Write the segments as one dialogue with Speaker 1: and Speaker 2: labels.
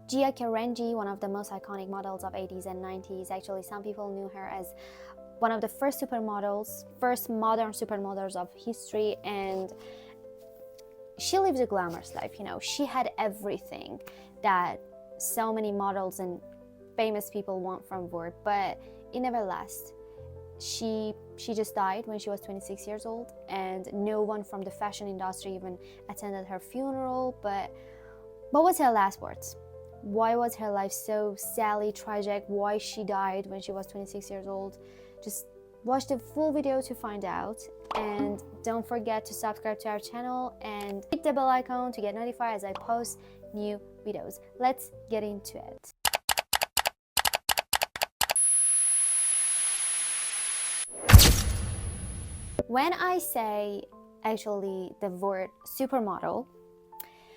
Speaker 1: Gia Carangi, one of the most iconic models of 80s and 90s. Actually, some people knew her as one of the first supermodels, first modern supermodels of history, and she lived a glamorous life. She had everything that so many models and famous people want from Vogue, but it never lasts. She just died when she was 26 years old, and no one from the fashion industry even attended her funeral. But what was her last words? Why was her life so sadly tragic? Why she died when she was 26 years old? Just watch the full video to find out, and don't forget to subscribe to our channel and hit the bell icon to get notified as I post new videos. Let's get into it. When I say actually the word supermodel,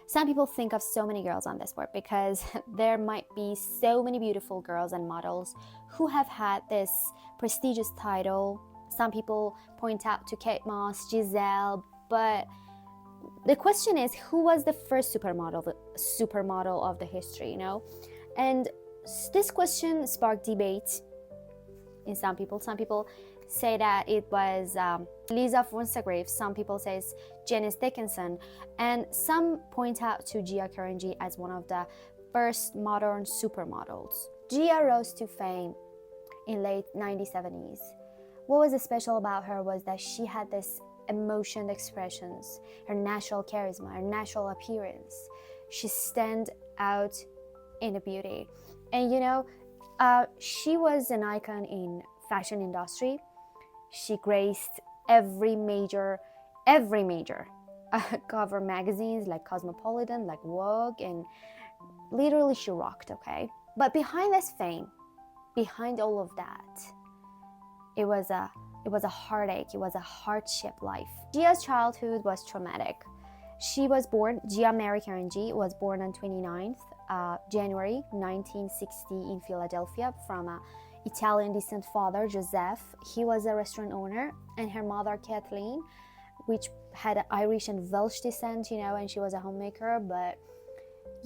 Speaker 1: some people think of so many girls on this board because there might be so many beautiful girls and models who have had this prestigious title. Some people point out to Kate Moss, Giselle, but the question is, who was the first supermodel of the history, And this question sparked debate in some people. Some people say that it was Lisa Fonsagrave. Some people say it's Janice Dickinson, and some point out to Gia Carangi as one of the first modern supermodels. Gia rose to fame in late 1970s. What was special about her was that she had this emotion expressions, her natural charisma, her natural appearance. She stand out in the beauty, and she was an icon in fashion industry. She graced every major cover magazines like Cosmopolitan, like Vogue, and literally she rocked, okay? But behind this fame, behind all of that, it was a heartache, it was a hardship life. Gia's childhood was traumatic. Gia Mary Carangi was born on 29th January 1960 in Philadelphia from a Italian descent father, Joseph. He was a restaurant owner, and her mother, Kathleen, which had Irish and Welsh descent, and she was a homemaker. But,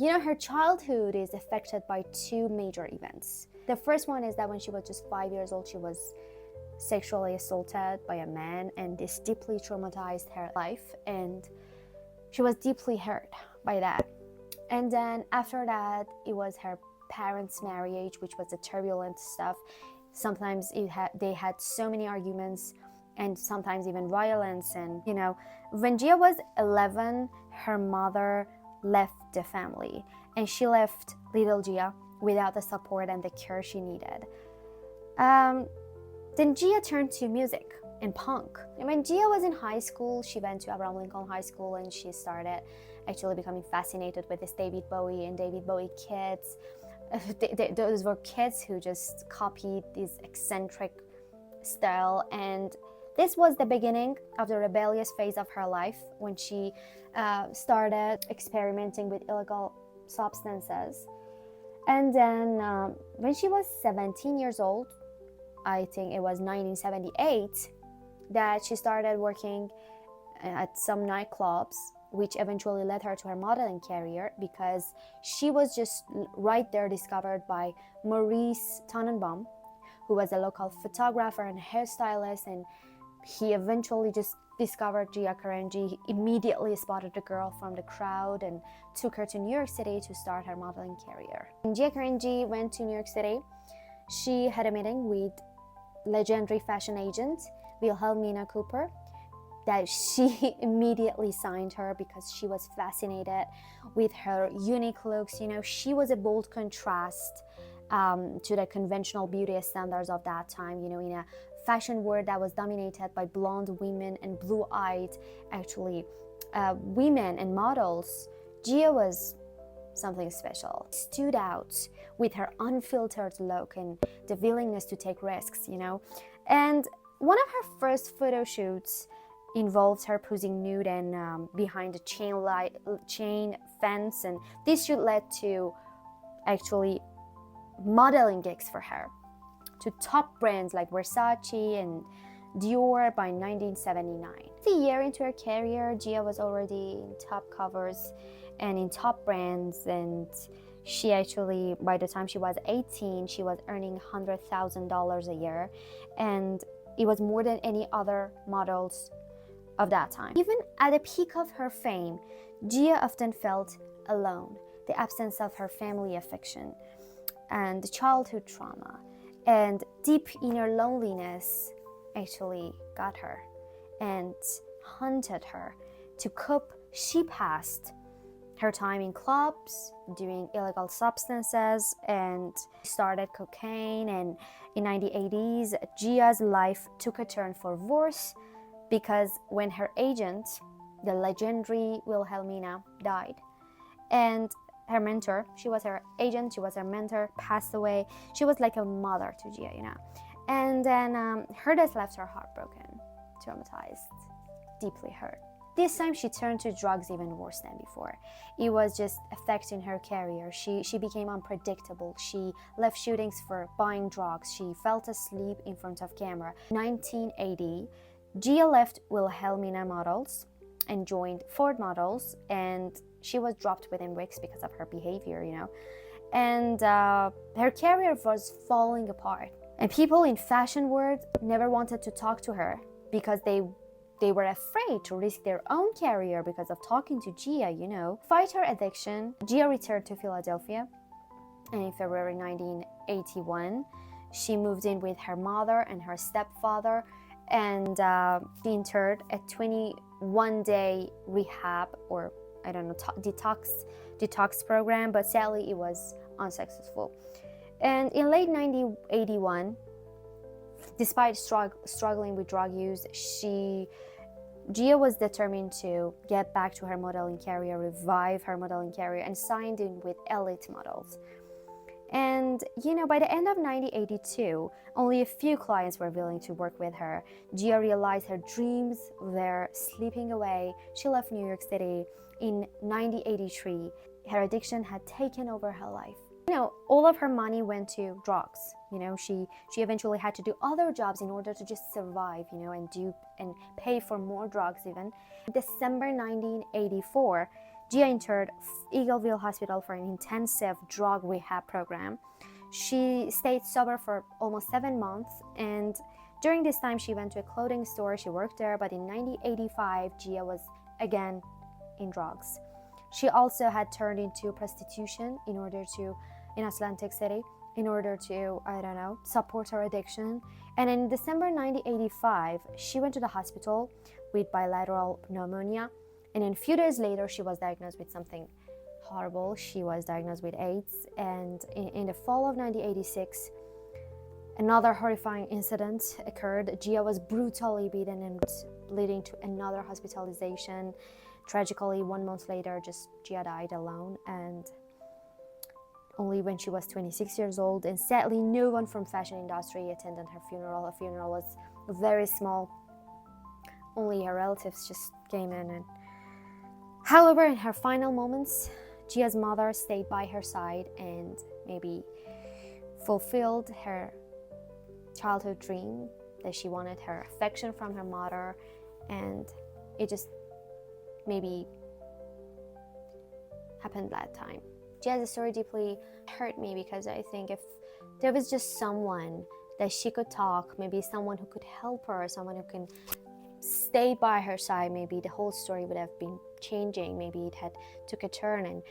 Speaker 1: her childhood is affected by two major events. The first one is that when she was just 5 years old, she was sexually assaulted by a man, and this deeply traumatized her life, and she was deeply hurt by that. And then after that, it was her parents' marriage, which was a turbulent stuff. Sometimes they had so many arguments, and sometimes even violence. And when Gia was 11, her mother left the family, and she left little Gia without the support and the care she needed. Then Gia turned to music and punk. And when Gia was in high school, she went to Abraham Lincoln High School, and she started actually becoming fascinated with this David Bowie and David Bowie kids. Those were kids who just copied this eccentric style, and this was the beginning of the rebellious phase of her life when she started experimenting with illegal substances. And then when she was 17 years old, I think it was 1978, that she started working at some nightclubs, which eventually led her to her modeling career, because she was just right there discovered by Maurice Tannenbaum, who was a local photographer and hairstylist, and he eventually just discovered Gia Carangi. He immediately spotted the girl from the crowd and took her to New York City to start her modeling career. When Gia Carangi went to New York City, she had a meeting with legendary fashion agent Wilhelmina Cooper, that she immediately signed her because she was fascinated with her unique looks. She was a bold contrast to the conventional beauty standards of that time, in a fashion world that was dominated by blonde women and blue-eyed, women and models. Gia was something special. Stood out with her unfiltered look and the willingness to take risks, And one of her first photo shoots involved her posing nude and behind a chain fence, and this shoot led to actually modeling gigs for her to top brands like Versace and Dior by 1979. A year into her career, Gia was already in top covers and in top brands, and She actually, by the time she was 18, she was earning $100,000 a year, and it was more than any other models of that time. Even at the peak of her fame, Gia often felt alone. The absence of her family affection and childhood trauma and deep inner loneliness actually got her and haunted her. To cope, she passed her time in clubs, doing illegal substances, and started cocaine. And in 1980s, Gia's life took a turn for worse because when her agent, the legendary Wilhelmina, died, and her mentor, she was her agent, she was her mentor, passed away. She was like a mother to Gia, And then her death left her heartbroken, traumatized, deeply hurt. This time she turned to drugs even worse than before. It was just affecting her career. She became unpredictable. She left shootings for buying drugs. She fell asleep in front of camera. 1980, Gia left Wilhelmina Models and joined Ford Models, and she was dropped within weeks because of her behavior, And her career was falling apart. And people in fashion world never wanted to talk to her because they were afraid to risk their own career because of talking to Gia, Fight her addiction, Gia returned to Philadelphia, and in February 1981, she moved in with her mother and her stepfather, and she entered a 21-day rehab, or I don't know, detox program, but sadly it was unsuccessful. And in late 1981, despite struggling with drug use, Gia was determined to get back to her modeling career, revive her modeling career, and signed in with elite models. And by the end of 1982, only a few clients were willing to work with her. Gia realized her dreams were slipping away. She left New York City in 1983. Her addiction had taken over her life. All of her money went to drugs. She eventually had to do other jobs in order to just survive, and pay for more drugs even. In December 1984, Gia entered Eagleville Hospital for an intensive drug rehab program. She stayed sober for almost 7 months, and during this time she went to a clothing store. She worked there, but in 1985, Gia was again in drugs. She also had turned into prostitution in Atlantic City, in order to, support her addiction. And in December 1985, she went to the hospital with bilateral pneumonia. And then a few days later, she was diagnosed with something horrible. She was diagnosed with AIDS. And in the fall of 1986, another horrifying incident occurred. Gia was brutally beaten and leading to another hospitalization. Tragically, 1 month later, Gia died alone, and only when she was 26 years old. And sadly, no one from fashion industry attended her funeral. Her funeral was very small. Only her relatives just came in. And however, in her final moments, Gia's mother stayed by her side and maybe fulfilled her childhood dream that she wanted her affection from her mother, and it just maybe happened that time. Gia's story deeply hurt me because I think if there was just someone that she could talk, maybe someone who could help her, someone who can stay by her side, maybe the whole story would have been changing. Maybe it had took a turn and,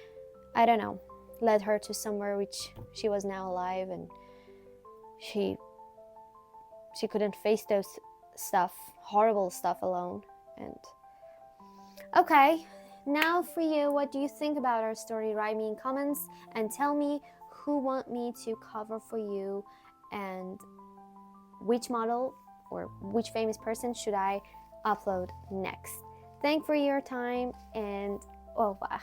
Speaker 1: I don't know, led her to somewhere which she was now alive, and she couldn't face those horrible stuff alone. And okay, now for you, what do you think about our story? Write me in comments and tell me who want me to cover for you, and which model or which famous person should I upload next. Thank for your time, and au revoir.